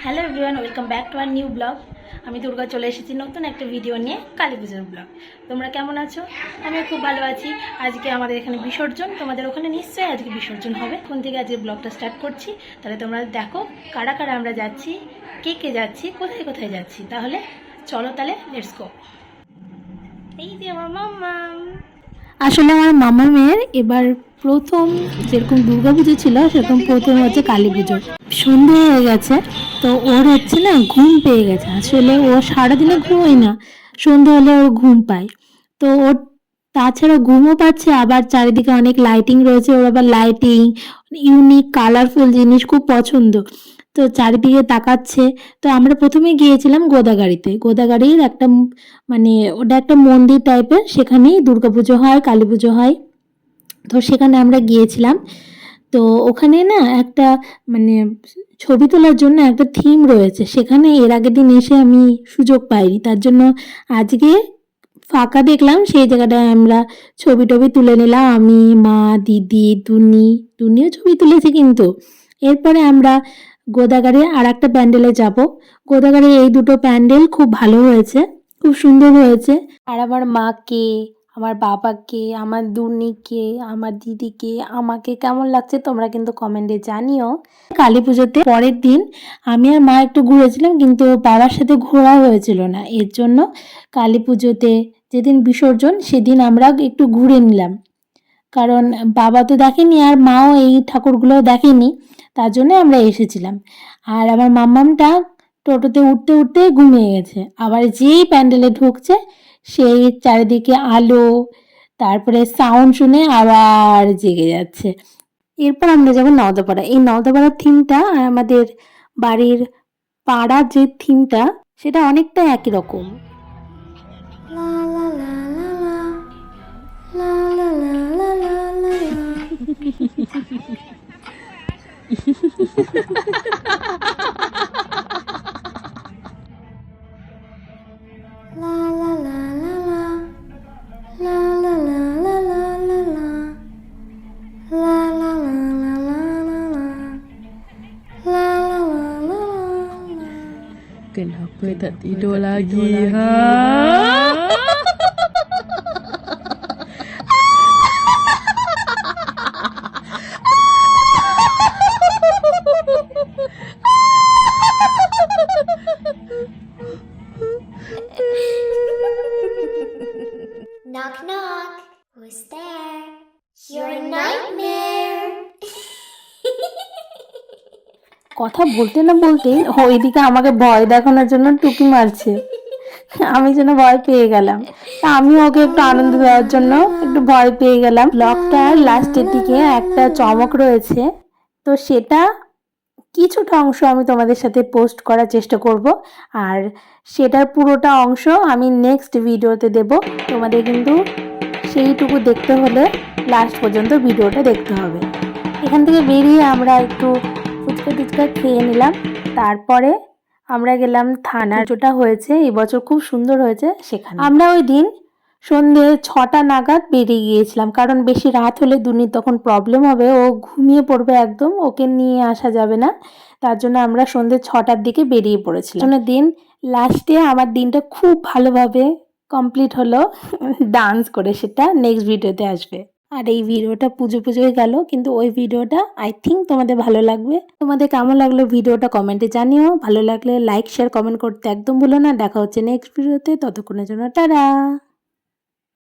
Hello everyone, welcome back to our new blog. আমি দুর্গা চলে এসেছি নতুন একটা ভিডিও নিয়ে, কালী পুজোর ব্লগ। তোমরা কেমন আছো? আমি খুব ভালো আছি। আজকে আমাদের এখানে বিসর্জন, তোমাদের ওখানে নিশ্চয়ই আজকে বিসর্জন হবে। কোন থেকে আজকে ব্লগটা স্টার্ট করছি, তাহলে তোমরা দেখো কারা কারা আমরা যাচ্ছি, কে কে যাচ্ছি, কোথায় কোথায় যাচ্ছি। তাহলে চলো, তাহলে লেটস গো। এই যে আমার মাম্মা। আসলে আমার মামা মেয়ের এবার প্রথম যেরকম দুর্গা পুজো ছিল সেরকম প্রথম হচ্ছে কালী পুজো। সন্ধে হয়ে গেছে, তো ওর হচ্ছে না ঘুম পেয়ে গেছে। আসলে ও সারাদিনে ঘুমোয় না, সন্ধে হলে ওর ঘুম পায়। তো ওর তাছাড়া ঘুমও পাচ্ছে, আবার চারিদিকে অনেক লাইটিং রয়েছে, ওর আবার লাইটিং ইউনিক কালারফুল জিনিস খুব পছন্দ। তো চারিদিকে তাকাচ্ছে। তো আমরা প্রথমে গিয়েছিলাম গোদাগাড়িতে। গোদাগাড়ির একটা মানে ওটা একটা মন্দির টাইপের, সেখানেই দুর্গাপুজো হয়, কালী পুজো হয়। তো সেখানে আমরা গিয়েছিলাম। তো ওখানে না একটা মানে ছবি তোলার জন্য একটা থিম রয়েছে, সেখানে এর আগের দিন এসে আমি সুযোগ পাইনি, তার জন্য আজকে ফাঁকা দেখলাম, সেই জায়গাটায় আমরা ছবি টবি তুলে নিলাম। আমি, মা, দিদি, দুনিও ছবি তুলেছে। কিন্তু এরপরে আমরা গোদাগাড়ির আর একটা প্যান্ডেলে যাব। গোদাগাড়ির এই দুটো প্যান্ডেল খুব ভালো হয়েছে, খুব সুন্দর হয়েছে। আর আমার মাকে, আমার বাবাকে, আমার দুনিকে, আমার দিদিকে, আমাকে কেমন লাগছে তোমরা কিন্তু কমেন্টে জানিও। কালী পুজোতে পরের দিন আমি আর মা একটু ঘুরেছিলাম, কিন্তু বাবার সাথে ঘোরা হয়েছিল না। এর জন্য কালী পুজোতে যেদিন বিসর্জন সেদিন আমরা একটু ঘুরে নিলাম, কারণ বাবা তো দেখেনি আর মাও এই ঠাকুরগুলো দেখেনি, তার জন্য আমরা এসেছিলাম। আর আমার মাম্মামটা টোটোতে উঠতে উঠতে ঘুমিয়ে গেছে। আবার যেই প্যান্ডেলে ঢুকছে সেই চারিদিকে আলো, তারপরে সাউন্ড শুনে আবার জেগে যাচ্ছে। এরপর আমরা যাবো নওদাপাড়া। এই নওদাপাড়ার থিমটা আর আমাদের বাড়ির পাড়ার যে থিমটা সেটা অনেকটা একই রকম। Kenapa tak tidur lagi, ha? Knock knock. Who's there? Your nightmare. কথা বলতে না বলতে ওইদিকে আমাকে ভয় দেখানোর জন্য টুকি মারছে। আমি যেন ভয় পেয়ে গেলাম, তা আমিও ওকে একটু আনন্দ দেওয়ার জন্য একটু ভয় পেয়ে গেলাম। ব্লগটার লাস্টের দিকে একটা চমক রয়েছে, তো সেটা কিছুটা অংশ আমি তোমাদের সাথে পোস্ট করার চেষ্টা করব, আর সেটার পুরোটা অংশ আমি নেক্সট ভিডিওতে দেব। তোমাদের কিন্তু সেইটুকু দেখতে হলে লাস্ট পর্যন্ত ভিডিওটা দেখতে হবে। এখান থেকে বেরিয়ে আমরা একটু ফুচকা টুচকা খেয়ে নিলাম। তারপরে আমরা গেলাম থানার, যেটা হয়েছে এবছর খুব সুন্দর হয়েছে সেখানে। আমরা ওই দিন সন্ধ্যে 6টা নাগাদ বেরিয়ে গিয়েছিলাম, কারণ বেশি রাত হলে দুনির তখন প্রবলেম হবে, ও ঘুমিয়ে পড়বে একদম, ওকে নিয়ে আসা যাবে না। তার জন্য আমরা সন্ধ্যে 6টার দিকে বেরিয়ে পড়েছিলাম। দিন লাস্টে আমার দিনটা খুব ভালোভাবে কমপ্লিট হলো ডান্স করে, সেটা নেক্সট ভিডিওতে আসবে। আর এই ভিডিওটা পুজো পুজোয় গেল, কিন্তু ওই ভিডিওটা আই থিঙ্ক তোমাদের ভালো লাগবে। তোমাদের কেমন লাগলো ভিডিওটা কমেন্টে জানিও। ভালো লাগলে লাইক শেয়ার কমেন্ট করতে একদম ভুলো না। দেখা হচ্ছে নেক্সট ভিডিওতে, ততক্ষণের জন্য টাটা।